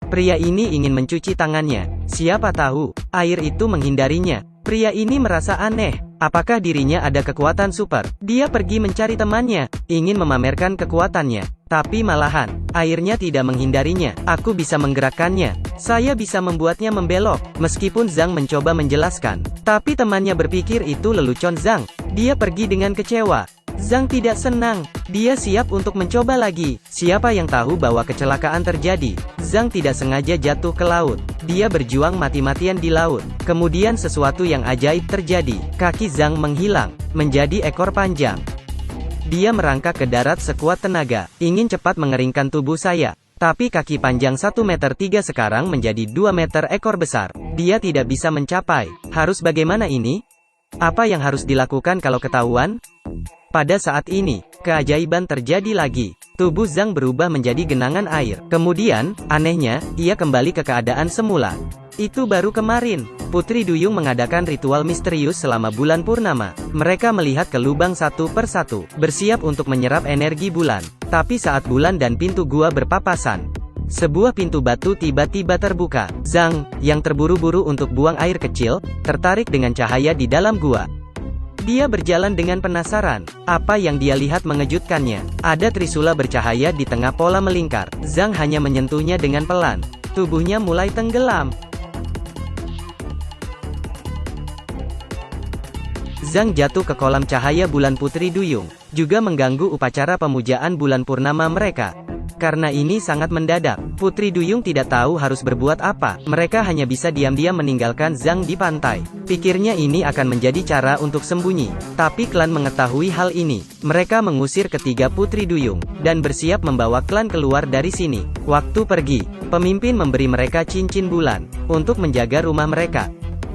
Pria ini ingin mencuci tangannya. Siapa tahu, air itu menghindarinya. Pria ini merasa aneh. Apakah dirinya ada kekuatan super? Dia pergi mencari temannya, ingin memamerkan kekuatannya. Tapi malahan, airnya tidak menghindarinya. Aku bisa menggerakkannya. Saya bisa membuatnya membelok. Meskipun Zhang mencoba menjelaskan, tapi temannya berpikir itu lelucon Zhang. Dia pergi dengan kecewa. Zhang tidak senang. Dia siap untuk mencoba lagi. Siapa yang tahu bahwa kecelakaan terjadi? Zhang tidak sengaja jatuh ke laut. Dia berjuang mati-matian di laut. Kemudian sesuatu yang ajaib terjadi. Kaki Zhang menghilang, menjadi ekor panjang. Dia merangkak ke darat sekuat tenaga, ingin cepat mengeringkan tubuh saya. Tapi kaki panjang 1,3 meter sekarang menjadi 2 meter ekor besar. Dia tidak bisa mencapai. Harus bagaimana ini? Apa yang harus dilakukan kalau ketahuan? Pada saat ini, keajaiban terjadi lagi. Tubuh Zhang berubah menjadi genangan air. Kemudian, anehnya, ia kembali ke keadaan semula. Itu baru kemarin. Putri Duyung mengadakan ritual misterius selama bulan purnama. Mereka melihat ke lubang satu per satu, bersiap untuk menyerap energi bulan. Tapi saat bulan dan pintu gua berpapasan, sebuah pintu batu tiba-tiba terbuka. Zhang, yang terburu-buru untuk buang air kecil, tertarik dengan cahaya di dalam gua. Dia berjalan dengan penasaran. Apa yang dia lihat mengejutkannya. Ada trisula bercahaya di tengah pola melingkar. Zhang hanya menyentuhnya dengan pelan. Tubuhnya mulai tenggelam. Zhang jatuh ke kolam cahaya bulan Putri Duyung, juga mengganggu upacara pemujaan bulan purnama mereka. Karena ini sangat mendadak, Putri Duyung tidak tahu harus berbuat apa. Mereka hanya bisa diam-diam meninggalkan Zhang di pantai. Pikirnya ini akan menjadi cara untuk sembunyi. Tapi klan mengetahui hal ini. Mereka mengusir ketiga Putri Duyung, dan bersiap membawa klan keluar dari sini. Waktu pergi, pemimpin memberi mereka cincin bulan, untuk menjaga rumah mereka.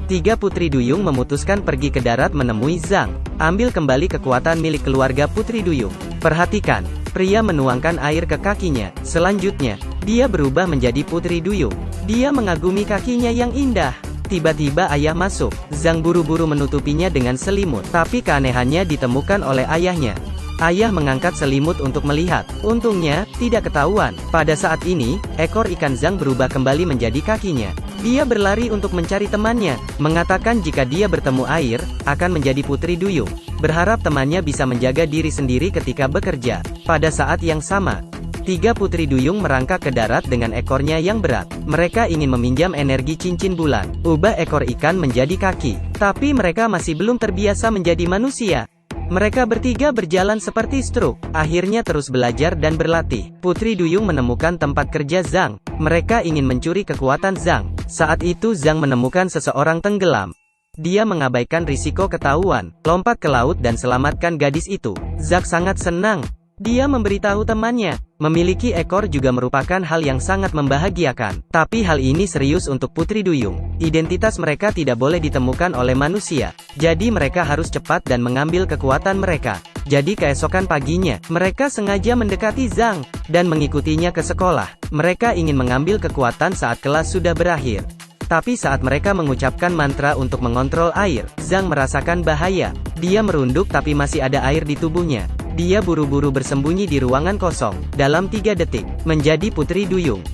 Tiga Putri Duyung memutuskan pergi ke darat menemui Zhang. Ambil kembali kekuatan milik keluarga Putri Duyung. Perhatikan. Pria menuangkan air ke kakinya. Selanjutnya, dia berubah menjadi Putri Duyung. Dia mengagumi kakinya yang indah. Tiba-tiba ayah masuk. Zhang buru-buru menutupinya dengan selimut. Tapi keanehannya ditemukan oleh ayahnya. Ayah mengangkat selimut untuk melihat. Untungnya, tidak ketahuan. Pada saat ini, ekor ikan Zhang berubah kembali menjadi kakinya. Dia berlari untuk mencari temannya, mengatakan jika dia bertemu air, akan menjadi Putri Duyung. Berharap temannya bisa menjaga diri sendiri ketika bekerja. Pada saat yang sama, tiga Putri Duyung merangkak ke darat dengan ekornya yang berat. Mereka ingin meminjam energi cincin bulan, ubah ekor ikan menjadi kaki. Tapi mereka masih belum terbiasa menjadi manusia. Mereka bertiga berjalan seperti struk, akhirnya terus belajar dan berlatih. Putri Duyung menemukan tempat kerja Zhang. Mereka ingin mencuri kekuatan Zhang. Saat itu Zhang menemukan seseorang tenggelam. Dia mengabaikan risiko ketahuan, lompat ke laut dan selamatkan gadis itu. Zhang sangat senang. Dia memberitahu temannya, memiliki ekor juga merupakan hal yang sangat membahagiakan. Tapi hal ini serius untuk Putri Duyung. Identitas mereka tidak boleh ditemukan oleh manusia. Jadi mereka harus cepat dan mengambil kekuatan mereka. Jadi keesokan paginya, mereka sengaja mendekati Zhang, dan mengikutinya ke sekolah. Mereka ingin mengambil kekuatan saat kelas sudah berakhir. Tapi saat mereka mengucapkan mantra untuk mengontrol air, Zhang merasakan bahaya. Dia merunduk tapi masih ada air di tubuhnya. Dia buru-buru bersembunyi di ruangan kosong. Dalam 3 detik, menjadi Putri Duyung.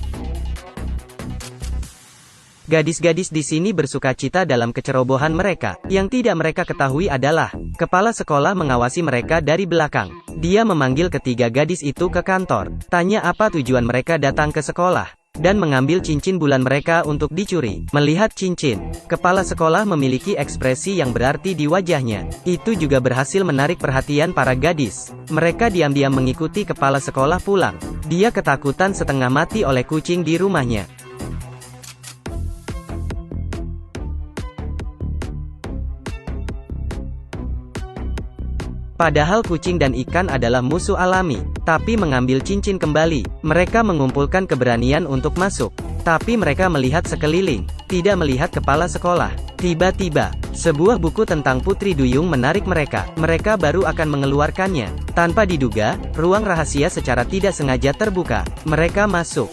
Gadis-gadis di sini bersukacita dalam kecerobohan mereka. Yang tidak mereka ketahui adalah, kepala sekolah mengawasi mereka dari belakang. Dia memanggil ketiga gadis itu ke kantor. Tanya apa tujuan mereka datang ke sekolah. Dan mengambil cincin bulan mereka untuk dicuri. Melihat cincin, kepala sekolah memiliki ekspresi yang berarti di wajahnya. Itu juga berhasil menarik perhatian para gadis. Mereka diam-diam mengikuti kepala sekolah pulang. Dia ketakutan setengah mati oleh kucing di rumahnya. Padahal kucing dan ikan adalah musuh alami, tapi mengambil cincin kembali. Mereka mengumpulkan keberanian untuk masuk. Tapi mereka melihat sekeliling, tidak melihat kepala sekolah. Tiba-tiba, sebuah buku tentang Putri Duyung menarik mereka. Mereka baru akan mengeluarkannya. Tanpa diduga, ruang rahasia secara tidak sengaja terbuka. Mereka masuk.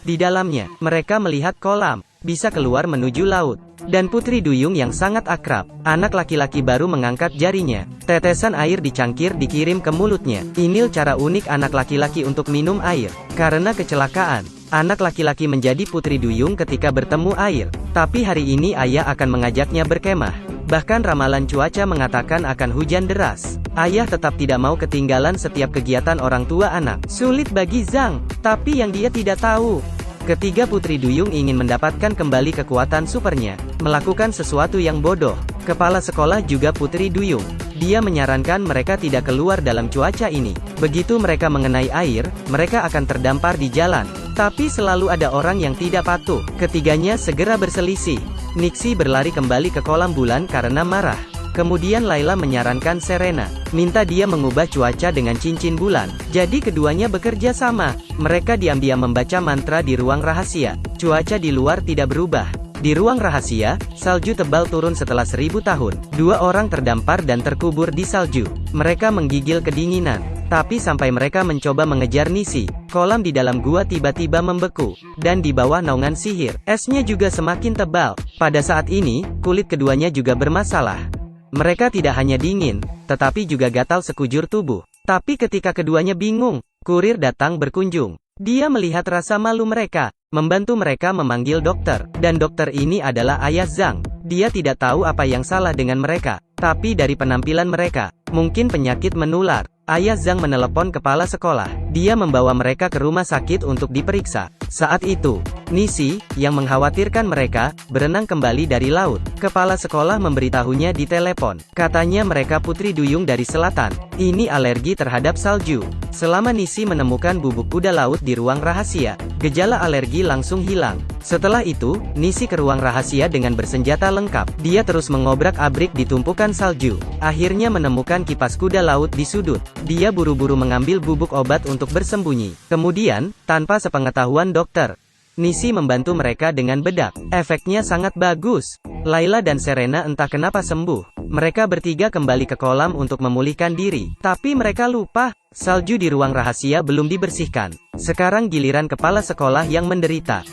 Di dalamnya, mereka melihat kolam, bisa keluar menuju laut. Dan Putri Duyung yang sangat akrab. Anak laki-laki baru mengangkat jarinya. Tetesan air di cangkir dikirim ke mulutnya. Ini cara unik anak laki-laki untuk minum air. Karena kecelakaan, anak laki-laki menjadi putri duyung ketika bertemu air. Tapi hari ini ayah akan mengajaknya berkemah. Bahkan ramalan cuaca mengatakan akan hujan deras. Ayah tetap tidak mau ketinggalan setiap kegiatan orang tua anak. Sulit bagi Zhang, tapi yang dia tidak tahu, ketiga putri duyung ingin mendapatkan kembali kekuatan supernya, melakukan sesuatu yang bodoh. Kepala sekolah juga putri duyung. Dia menyarankan mereka tidak keluar dalam cuaca ini. Begitu mereka mengenai air, mereka akan terdampar di jalan. Tapi selalu ada orang yang tidak patuh. Ketiganya segera berselisih. Nixie berlari kembali ke kolam bulan karena marah. Kemudian Layla menyarankan Serena, minta dia mengubah cuaca dengan cincin bulan. Jadi keduanya bekerja sama. Mereka diam-diam membaca mantra di ruang rahasia. Cuaca di luar tidak berubah. Di ruang rahasia, salju tebal turun setelah 1000 tahun. Dua orang terdampar dan terkubur di salju. Mereka menggigil kedinginan. Tapi sampai mereka mencoba mengejar Nisi, kolam di dalam gua tiba-tiba membeku. Dan di bawah naungan sihir, esnya juga semakin tebal. Pada saat ini, kulit keduanya juga bermasalah. Mereka tidak hanya dingin, tetapi juga gatal sekujur tubuh. Tapi ketika keduanya bingung, kurir datang berkunjung. Dia melihat rasa malu mereka, membantu mereka memanggil dokter. Dan dokter ini adalah ayah Zhang. Dia tidak tahu apa yang salah dengan mereka. Tapi dari penampilan mereka, mungkin penyakit menular. Ayah Zhang menelepon kepala sekolah. Dia membawa mereka ke rumah sakit untuk diperiksa. Saat itu, Nisi, yang mengkhawatirkan mereka, berenang kembali dari laut. Kepala sekolah memberitahunya di telepon. Katanya mereka putri duyung dari selatan. Ini alergi terhadap salju. Selama Nisi menemukan bubuk kuda laut di ruang rahasia, gejala alergi langsung hilang. Setelah itu, Nisi ke ruang rahasia dengan bersenjata lengkap. Dia terus mengobrak-abrik di tumpukan salju. Akhirnya menemukan kipas kuda laut di sudut. Dia buru-buru mengambil bubuk obat untuk bersembunyi. Kemudian, tanpa sepengetahuan dokter, Nisi membantu mereka dengan bedak. Efeknya sangat bagus. Layla dan Serena entah kenapa sembuh. Mereka bertiga kembali ke kolam untuk memulihkan diri. Tapi mereka lupa, salju di ruang rahasia belum dibersihkan. Sekarang giliran kepala sekolah yang menderita.